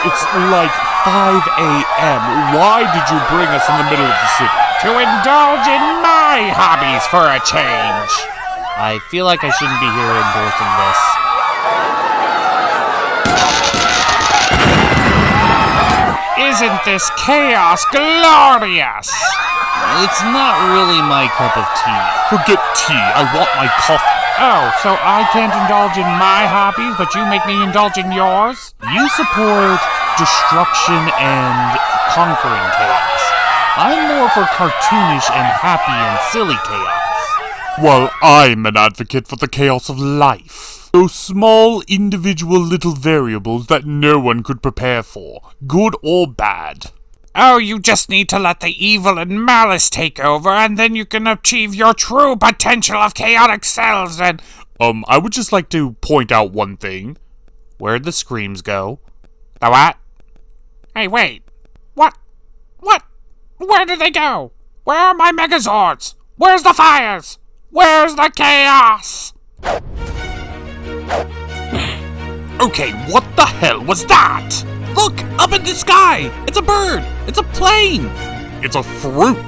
It's like 5 a.m. Why did you bring us in the middle of the city? To indulge in my hobbies for a change. I feel like I shouldn't be here endorsing this. Isn't this chaos glorious? It's not really my cup of tea. Forget tea, I want my coffee. Oh, so I can't indulge in my hobbies, but you make me indulge in yours? You support destruction and conquering chaos. I'm more for cartoonish and happy and silly chaos. Well, I'm an advocate for the chaos of life. Those small, individual little variables that no one could prepare for, good or bad. Oh, you just need to let the evil and malice take over, and then you can achieve your true potential of chaotic selves and... I would just like to point out one thing. Where'd the screams go? The what? Hey, wait. What? Where did they go? Where are my Megazords? Where's the fires? Where's the chaos? Okay, what the hell was that? Look! Up in the sky! It's a bird! It's a plane! It's a fruit!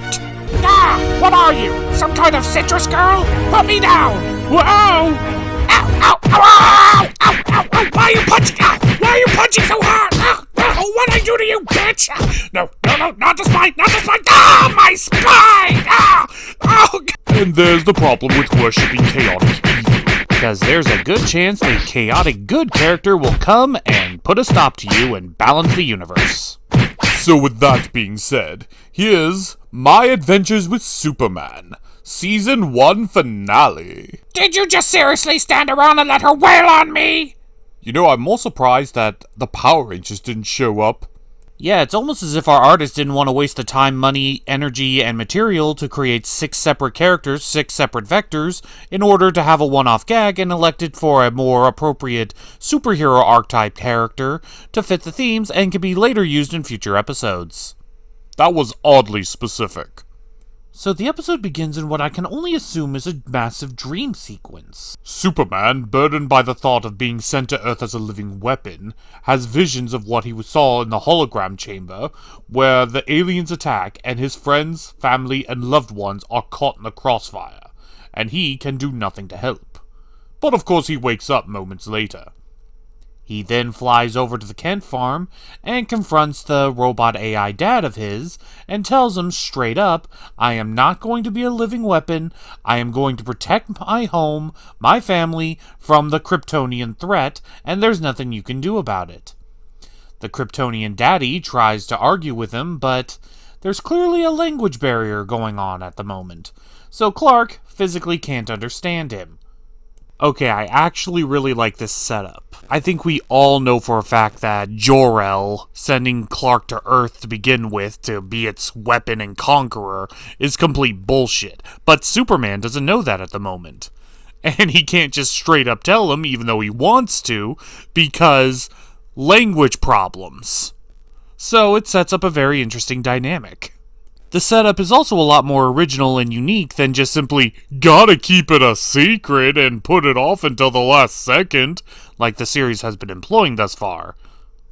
Ah! What are you? Some kind of citrus girl? Put me down! Whoa! Ow! Ow! Ow! Ow! Ow! Ow! Ow! Why are you punching? Why are you punching so hard? Ow! Ow! What'd I do to you, bitch? No! Not the spine! Not the spine! Ah! My spine! Ah! Oh! And there's the problem with worshipping chaotic evil. Because there's a good chance a chaotic good character will come and put a stop to you and balance the universe. So with that being said, here's My Adventures with Superman, Season 1 Finale. Did you just seriously stand around and let her wail on me? You know, I'm more surprised that the Power Rangers didn't show up. Yeah, it's almost as if our artist didn't want to waste the time, money, energy, and material to create 6 separate characters, 6 separate vectors, in order to have a one-off gag and elected for a more appropriate superhero archetype character to fit the themes and can be later used in future episodes. That was oddly specific. So the episode begins in what I can only assume is a massive dream sequence. Superman, burdened by the thought of being sent to Earth as a living weapon, has visions of what he saw in the hologram chamber, where the aliens attack and his friends, family, and loved ones are caught in the crossfire, and he can do nothing to help. But of course he wakes up moments later. He then flies over to the Kent farm and confronts the robot AI dad of his and tells him straight up, I am not going to be a living weapon, I am going to protect my home, my family, from the Kryptonian threat, and there's nothing you can do about it. The Kryptonian daddy tries to argue with him, but there's clearly a language barrier going on at the moment, so Clark physically can't understand him. Okay, I actually really like this setup. I think we all know for a fact that Jor-El sending Clark to Earth to begin with to be its weapon and conqueror is complete bullshit. But Superman doesn't know that at the moment. And he can't just straight up tell him, even though he wants to, because language problems. So it sets up a very interesting dynamic. The setup is also a lot more original and unique than just simply, gotta keep it a secret and put it off until the last second, like the series has been employing thus far.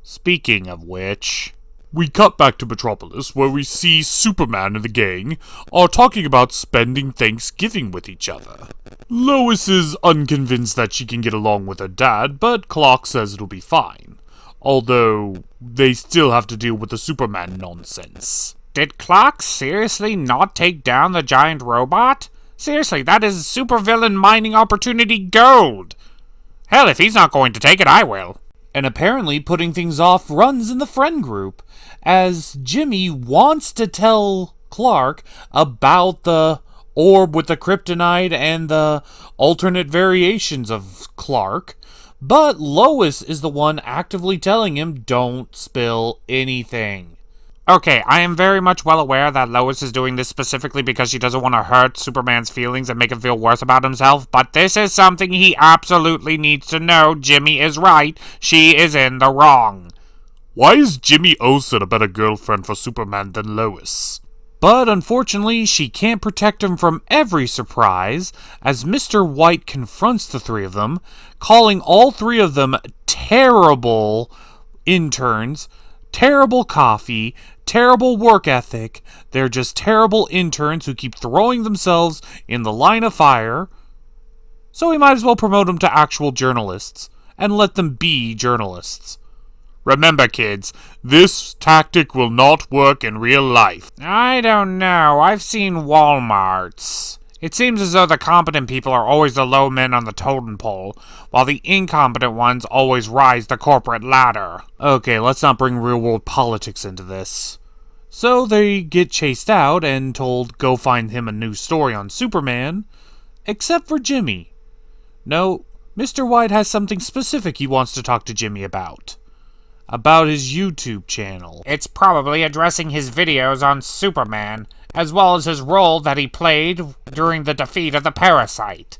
Speaking of which, we cut back to Metropolis, where we see Superman and the gang are talking about spending Thanksgiving with each other. Lois is unconvinced that she can get along with her dad, but Clark says it'll be fine. Although, they still have to deal with the Superman nonsense. Did Clark seriously not take down the giant robot? Seriously, that is supervillain mining opportunity gold. Hell, if he's not going to take it, I will. And apparently putting things off runs in the friend group, as Jimmy wants to tell Clark about the orb with the kryptonite and the alternate variations of Clark, but Lois is the one actively telling him don't spill anything. Okay, I am very much well aware that Lois is doing this specifically because she doesn't want to hurt Superman's feelings and make him feel worse about himself, but this is something he absolutely needs to know. Jimmy is right. She is in the wrong. Why is Jimmy Olsen a better girlfriend for Superman than Lois? But unfortunately, she can't protect him from every surprise, as Mr. White confronts the three of them, calling all three of them terrible interns, terrible coffee, terrible work ethic. They're just terrible interns who keep throwing themselves in the line of fire. So we might as well promote them to actual journalists and let them be journalists. Remember, kids, this tactic will not work in real life. I don't know. I've seen Walmarts. It seems as though the competent people are always the low men on the totem pole, while the incompetent ones always rise the corporate ladder. Okay, let's not bring real-world politics into this. So they get chased out and told go find him a new story on Superman, except for Jimmy. No, Mr. White has something specific he wants to talk to Jimmy about. About his YouTube channel. It's probably addressing his videos on Superman, as well as his role that he played during the defeat of the Parasite.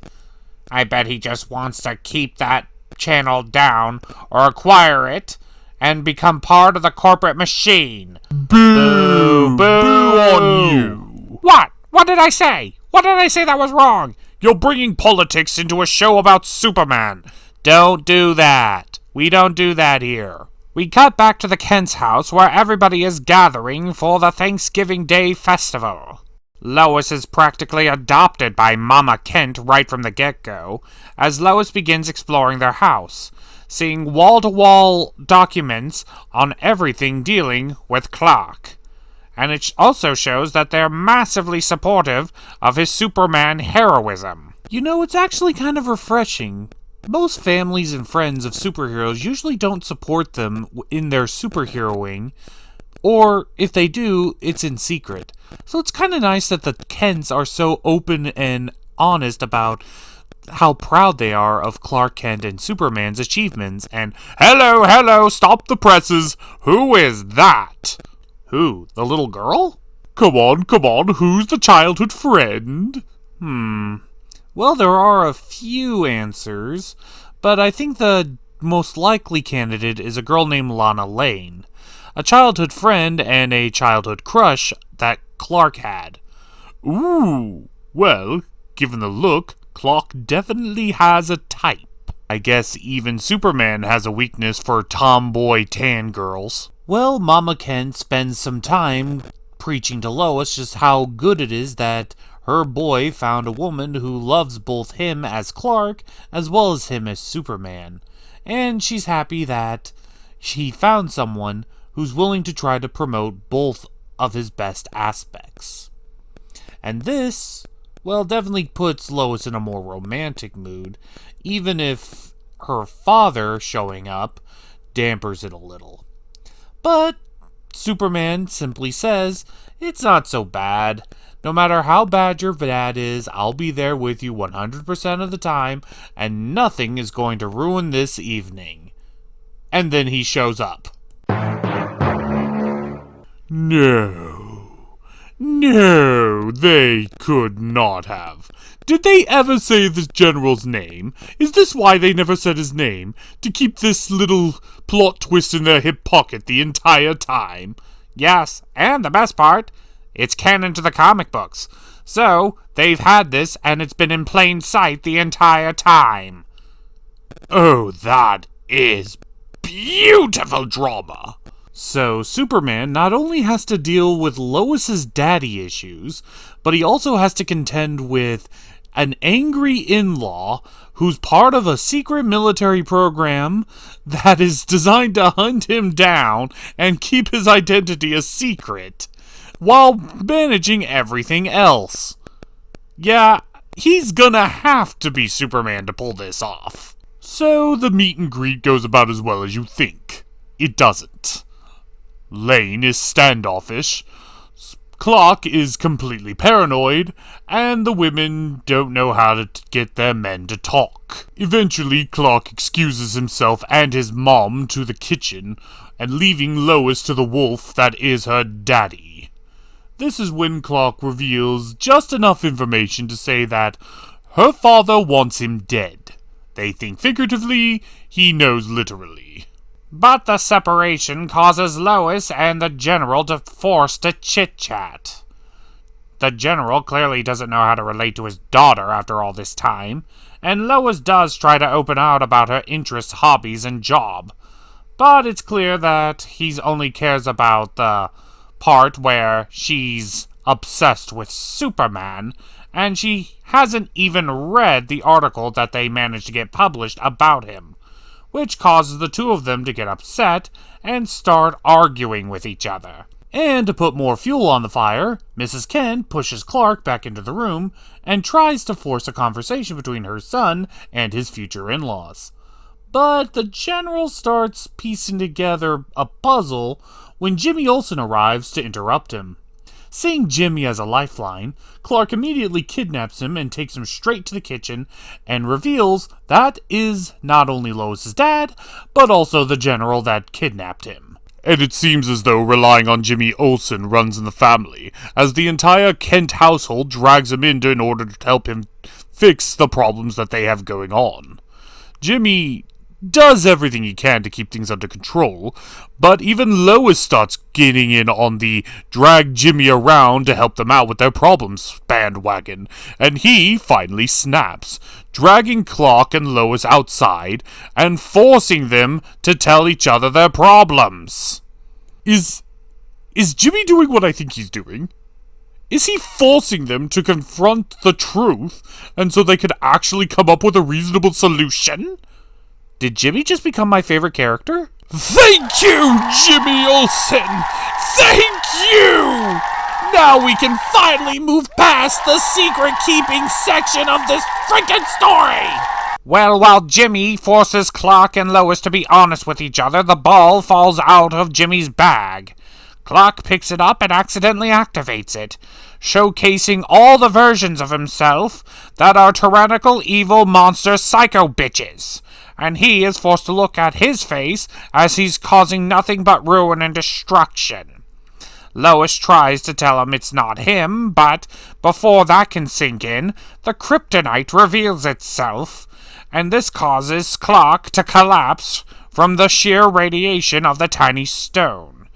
I bet he just wants to keep that channel down, or acquire it, and become part of the corporate machine. Boo! Boo on you! What? What did I say? What did I say that was wrong? You're bringing politics into a show about Superman. Don't do that. We don't do that here. We cut back to the Kent's house where everybody is gathering for the Thanksgiving Day festival. Lois is practically adopted by Mama Kent right from the get-go, as Lois begins exploring their house, seeing wall-to-wall documents on everything dealing with Clark. And it also shows that they're massively supportive of his Superman heroism. You know, it's actually kind of refreshing. Most families and friends of superheroes usually don't support them in their superheroing, or if they do, it's in secret. So it's kind of nice that the Kents are so open and honest about how proud they are of Clark Kent and Superman's achievements, and Hello, stop the presses. Who is that? Who, the little girl? Come on, who's the childhood friend? Well, there are a few answers, but I think the most likely candidate is a girl named Lana Lane, a childhood friend and a childhood crush that Clark had. Ooh, well, given the look, Clark definitely has a type. I guess even Superman has a weakness for tomboy tan girls. Well, Mama Kent spends some time preaching to Lois just how good it is that her boy found a woman who loves both him as Clark as well as him as Superman. And she's happy that she found someone who's willing to try to promote both of his best aspects. And this, well, definitely puts Lois in a more romantic mood, even if her father showing up dampers it a little. But Superman simply says, it's not so bad. No matter how bad your dad is, I'll be there with you 100% of the time, and nothing is going to ruin this evening. And then he shows up. No, they could not have. Did they ever say the general's name? Is this why they never said his name? To keep this little plot twist in their hip pocket the entire time? Yes, and the best part, it's canon to the comic books. So, they've had this, and it's been in plain sight the entire time. Oh, that is beautiful drama. So, Superman not only has to deal with Lois's daddy issues, but he also has to contend with an angry in-law who's part of a secret military program that is designed to hunt him down and keep his identity a secret, while managing everything else. Yeah, he's gonna have to be Superman to pull this off. So the meet and greet goes about as well as you think. It doesn't. Lane is standoffish, Clark is completely paranoid, and the women don't know how to get their men to talk. Eventually, Clark excuses himself and his mom to the kitchen, and leaving Lois to the wolf that is her daddy. This is when Clark reveals just enough information to say that her father wants him dead. They think figuratively, he knows literally. But the separation causes Lois and the General to force to chit-chat. The General clearly doesn't know how to relate to his daughter after all this time, and Lois does try to open out about her interests, hobbies, and job. But it's clear that he only cares about the part where she's obsessed with Superman, and she hasn't even read the article that they managed to get published about him, which causes the two of them to get upset and start arguing with each other. And to put more fuel on the fire, Mrs. Kent pushes Clark back into the room and tries to force a conversation between her son and his future in-laws. But the General starts piecing together a puzzle when Jimmy Olsen arrives to interrupt him. Seeing Jimmy as a lifeline, Clark immediately kidnaps him and takes him straight to the kitchen and reveals that is not only Lois's dad, but also the General that kidnapped him. And it seems as though relying on Jimmy Olsen runs in the family, as the entire Kent household drags him in order to help him fix the problems that they have going on. Jimmy does everything he can to keep things under control, but even Lois starts getting in on the drag Jimmy around to help them out with their problems bandwagon, and he finally snaps, dragging Clark and Lois outside and forcing them to tell each other their problems. Is Jimmy doing what I think he's doing? Is he forcing them to confront the truth, and so they could actually come up with a reasonable solution? Did Jimmy just become my favorite character? Thank you, Jimmy Olsen! Thank you! Now we can finally move past the secret-keeping section of this freaking story! Well, while Jimmy forces Clark and Lois to be honest with each other, the ball falls out of Jimmy's bag. Clark picks it up and accidentally activates it, showcasing all the versions of himself that are tyrannical, evil, monster, psycho bitches. And he is forced to look at his face as he's causing nothing but ruin and destruction. Lois tries to tell him it's not him, but before that can sink in, the kryptonite reveals itself, and this causes Clark to collapse from the sheer radiation of the tiny stone.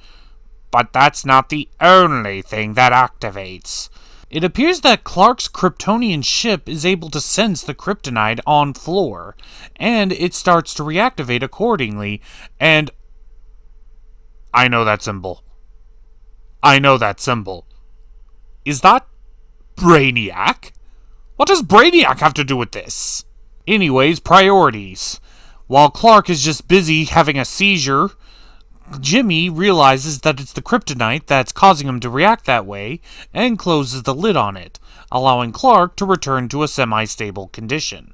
But that's not the only thing that activates. It appears that Clark's Kryptonian ship is able to sense the kryptonite on floor, and it starts to reactivate accordingly, and I know that symbol. Is that Brainiac? What does Brainiac have to do with this? Anyways, priorities. While Clark is just busy having a seizure, Jimmy realizes that it's the kryptonite that's causing him to react that way and closes the lid on it, allowing Clark to return to a semi-stable condition.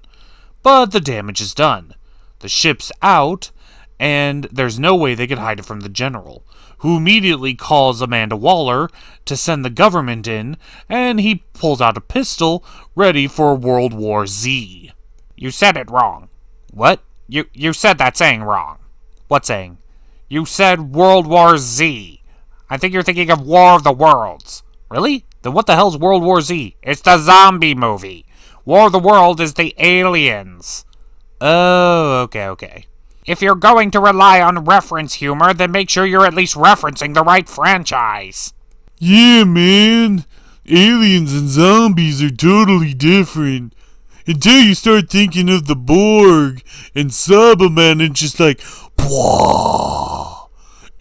But the damage is done. The ship's out, and there's no way they could hide it from the General, who immediately calls Amanda Waller to send the government in, and he pulls out a pistol ready for World War Z. You said it wrong. What? You said that saying wrong. What saying? You said World War Z. I think you're thinking of War of the Worlds. Really? Then what the hell's World War Z? It's the zombie movie. War of the World is the aliens. Oh, okay. If you're going to rely on reference humor, then make sure you're at least referencing the right franchise. Yeah, man. Aliens and zombies are totally different. Until you start thinking of the Borg and Cybermen and just like, Pwah!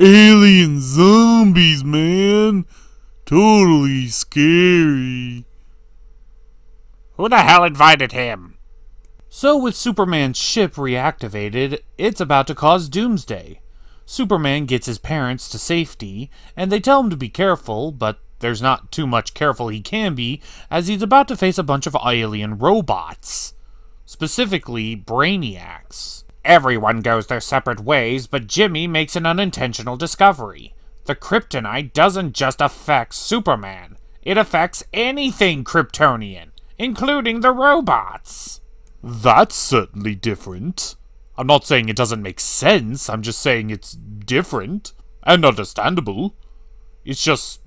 Alien zombies, man. Totally scary. Who the hell invited him? So with Superman's ship reactivated, it's about to cause doomsday. Superman gets his parents to safety, and they tell him to be careful, but there's not too much careful he can be, as he's about to face a bunch of alien robots. Specifically, Brainiacs. Everyone goes their separate ways, but Jimmy makes an unintentional discovery. The kryptonite doesn't just affect Superman. It affects anything Kryptonian, including the robots. That's certainly different. I'm not saying it doesn't make sense, I'm just saying it's different and understandable. It's just,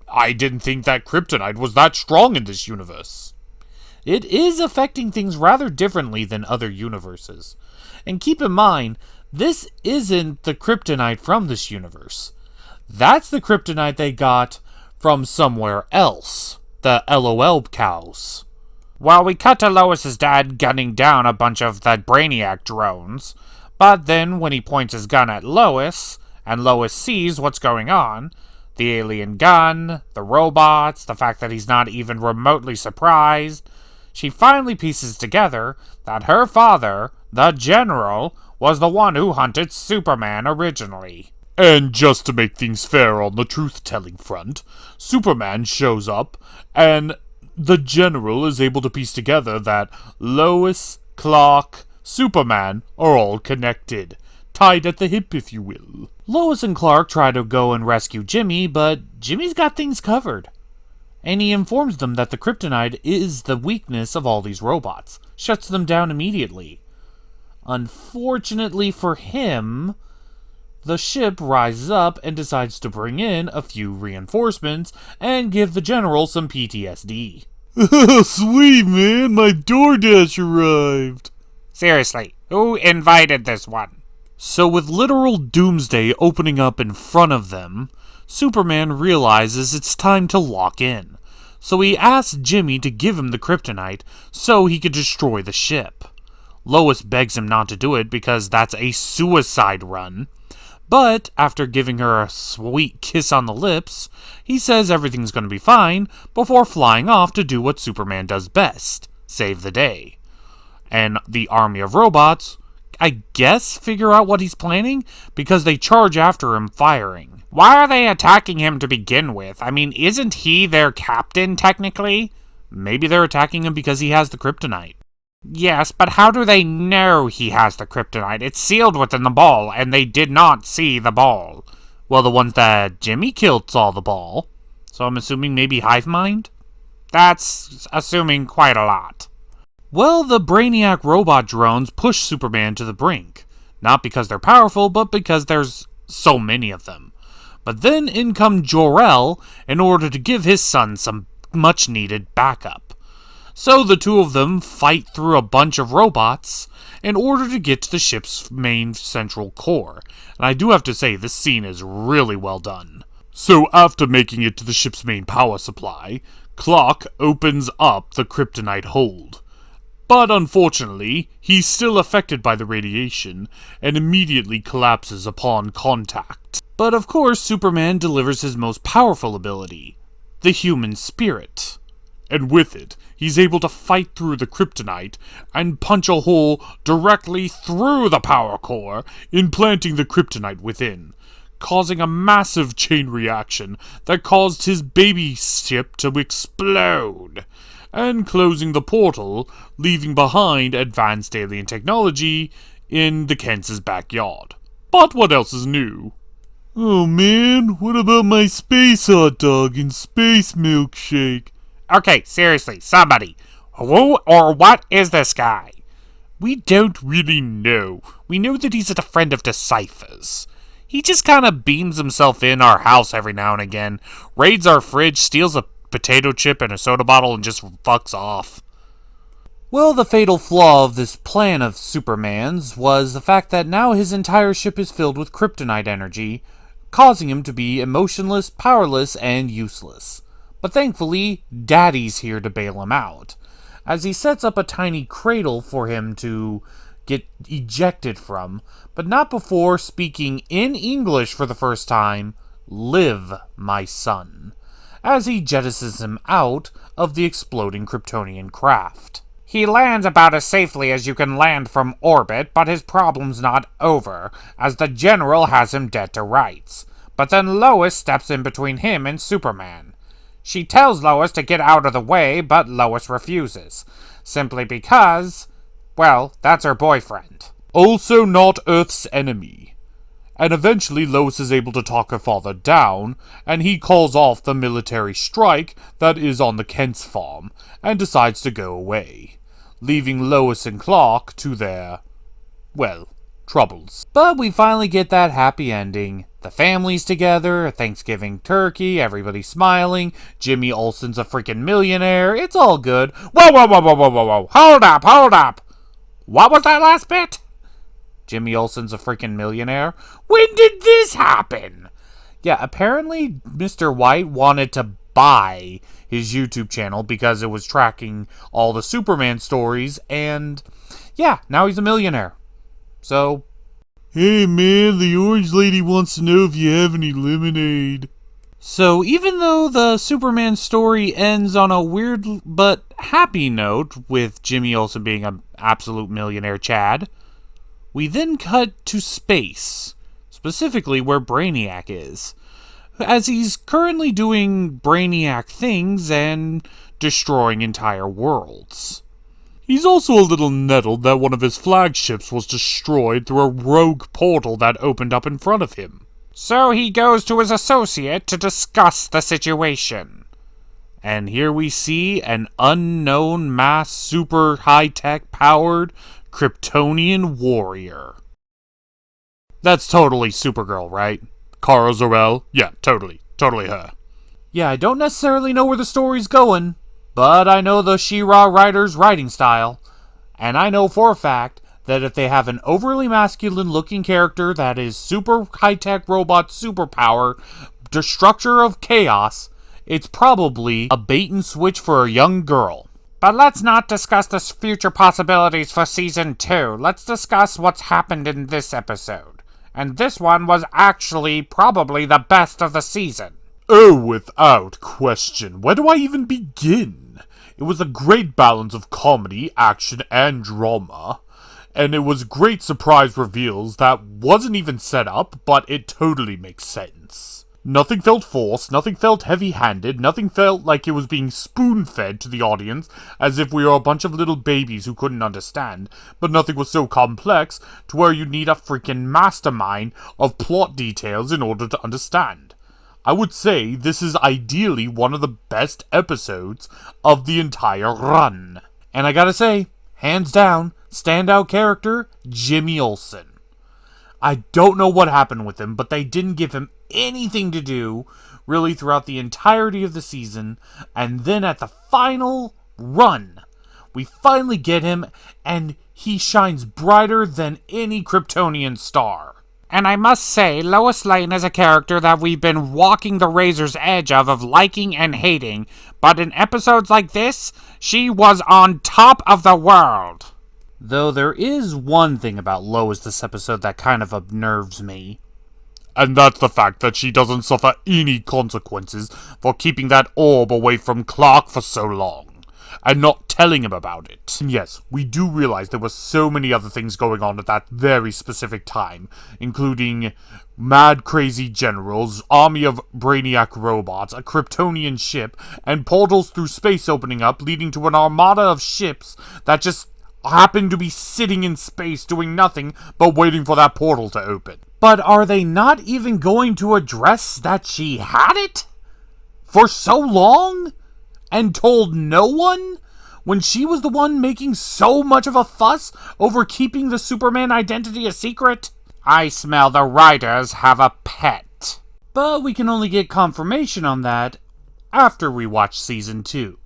I didn't think that kryptonite was that strong in this universe. It is affecting things rather differently than other universes. And keep in mind, this isn't the kryptonite from this universe. That's the kryptonite they got from somewhere else. The LOL cows. Well, we cut to Lois's dad gunning down a bunch of the Brainiac drones, But then when he points his gun at Lois, and Lois sees what's going on, the alien gun, the robots, the fact that he's not even remotely surprised, she finally pieces together that her father, the General, was the one who hunted Superman originally. And just to make things fair on the truth-telling front, Superman shows up, and the General is able to piece together that Lois, Clark, Superman are all connected. Tied at the hip, if you will. Lois and Clark try to go and rescue Jimmy, but Jimmy's got things covered. And he informs them that the kryptonite is the weakness of all these robots, shuts them down immediately. Unfortunately for him, the ship rises up and decides to bring in a few reinforcements and give the General some PTSD. Sweet, man, my DoorDash arrived. Seriously, who invited this one? So with literal doomsday opening up in front of them, Superman realizes it's time to lock in. So he asks Jimmy to give him the kryptonite so he could destroy the ship. Lois begs him not to do it because that's a suicide run. But after giving her a sweet kiss on the lips, he says everything's going to be fine before flying off to do what Superman does best, save the day. And the army of robots, I guess, figure out what he's planning because they charge after him firing. Why are they attacking him to begin with? I mean, isn't he their captain, technically? Maybe they're attacking him because he has the kryptonite. Yes, but how do they know he has the kryptonite? It's sealed within the ball, and they did not see the ball. Well, the ones that Jimmy killed saw the ball, so I'm assuming maybe Hive Mind? That's assuming quite a lot. Well, the Brainiac robot drones push Superman to the brink. Not because they're powerful, but because there's so many of them. But then in come Jor-El in order to give his son some much-needed backup. So the two of them fight through a bunch of robots in order to get to the ship's main central core. And I do have to say, this scene is really well done. So after making it to the ship's main power supply, Clark opens up the kryptonite hold. But unfortunately, he's still affected by the radiation and immediately collapses upon contact. But of course, Superman delivers his most powerful ability, the human spirit. And with it, he's able to fight through the kryptonite and punch a hole directly through the power core, implanting the kryptonite within, causing a massive chain reaction that caused his baby ship to explode, and closing the portal, leaving behind advanced alien technology in the Kent's backyard. But what else is new? Oh man, what about my space hot dog and space milkshake? Okay, seriously, somebody. Who or what is this guy? We don't really know. We know that he's a friend of Decipher's. He just kind of beams himself in our house every now and again, raids our fridge, steals a potato chip and a soda bottle, and just fucks off. Well, the fatal flaw of this plan of Superman's was the fact that now his entire ship is filled with kryptonite energy, causing him to be emotionless, powerless, and useless. But thankfully, Daddy's here to bail him out, as he sets up a tiny cradle for him to get ejected from, but not before speaking in English for the first time, "Live, my son," as he jettisons him out of the exploding Kryptonian craft. He lands about as safely as you can land from orbit, but his problem's not over, as the General has him dead to rights. But then Lois steps in between him and Superman. She tells Lois to get out of the way, but Lois refuses. Simply because, well, that's her boyfriend. Also not Earth's enemy. And eventually Lois is able to talk her father down, and he calls off the military strike that is on the Kent's farm, and decides to go away, leaving Lois and Clark to their, well, troubles. But we finally get that happy ending. The family's together, a Thanksgiving turkey, everybody's smiling, Jimmy Olsen's a freaking millionaire, it's all good. Whoa, whoa, whoa, whoa, whoa, whoa, whoa, hold up. What was that last bit? Jimmy Olsen's a freaking millionaire? When did this happen? Yeah, apparently Mr. White wanted to buy his YouTube channel because it was tracking all the Superman stories, and yeah, now he's a millionaire. So, Hey man, the orange lady wants to know if you have any lemonade. So even though the Superman story ends on a weird but happy note, with Jimmy Olsen being an absolute millionaire Chad, we then cut to space, specifically where Brainiac is, as he's currently doing Brainiac things and destroying entire worlds. He's also a little nettled that one of his flagships was destroyed through a rogue portal that opened up in front of him. So he goes to his associate to discuss the situation. And here we see an unknown mass super high-tech powered Kryptonian warrior. That's totally Supergirl, right? Kara Zor-El? Yeah, totally her. Yeah, I don't necessarily know where the story's going, but I know the She-Ra writer's writing style, and I know for a fact that if they have an overly masculine-looking character that is super high-tech robot superpower, destructor of chaos, it's probably a bait-and-switch for a young girl. But let's not discuss the future possibilities for Season 2. Let's discuss what's happened in this episode. And this one was actually probably the best of the season. Oh, without question. Where do I even begin? It was a great balance of comedy, action, and drama. And it was great surprise reveals that wasn't even set up, but it totally makes sense. Nothing felt forced, nothing felt heavy-handed, nothing felt like it was being spoon-fed to the audience as if we were a bunch of little babies who couldn't understand, but nothing was so complex to where you need a freaking mastermind of plot details in order to understand. I would say this is ideally one of the best episodes of the entire run. And I gotta say, hands down, standout character, Jimmy Olsen. I don't know what happened with him, but they didn't give him anything to do, really, throughout the entirety of the season, and then at the final run, we finally get him, and he shines brighter than any Kryptonian star. And I must say, Lois Lane is a character that we've been walking the razor's edge of liking and hating, but in episodes like this, she was on top of the world. Though there is one thing about Lois this episode that kind of unnerves me. And that's the fact that she doesn't suffer any consequences for keeping that orb away from Clark for so long, and not telling him about it. And yes, we do realize there were so many other things going on at that very specific time, including mad crazy generals, army of Brainiac robots, a Kryptonian ship, and portals through space opening up, leading to an armada of ships that just happened to be sitting in space doing nothing but waiting for that portal to open. But are they not even going to address that she had it? For so long? And told no one? When she was the one making so much of a fuss over keeping the Superman identity a secret? I smell the writers have a pet. But we can only get confirmation on that after we watch Season 2.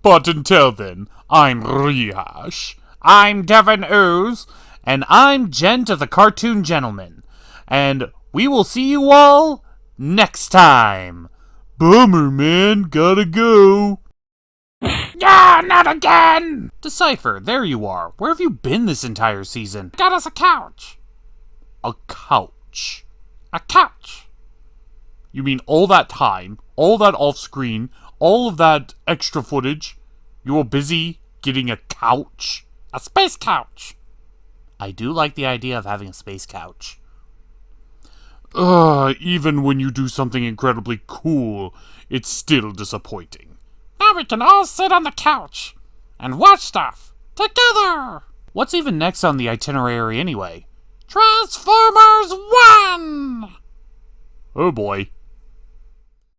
But until then, I'm Rehash. I'm Devin Ooze. And I'm Gent of the Cartoon Gentleman. And we will see you all next time. Bummer, man. Gotta go. Yeah, not again! Decipher, there you are. Where have you been this entire season? Got us a couch. A couch? A couch. You mean all that time, all that off-screen, all of that extra footage, you were busy getting a couch? A space couch. I do like the idea of having a space couch. Even when you do something incredibly cool, it's still disappointing. Now we can all sit on the couch and watch stuff together. What's even next on the itinerary anyway? Transformers 1! Oh boy.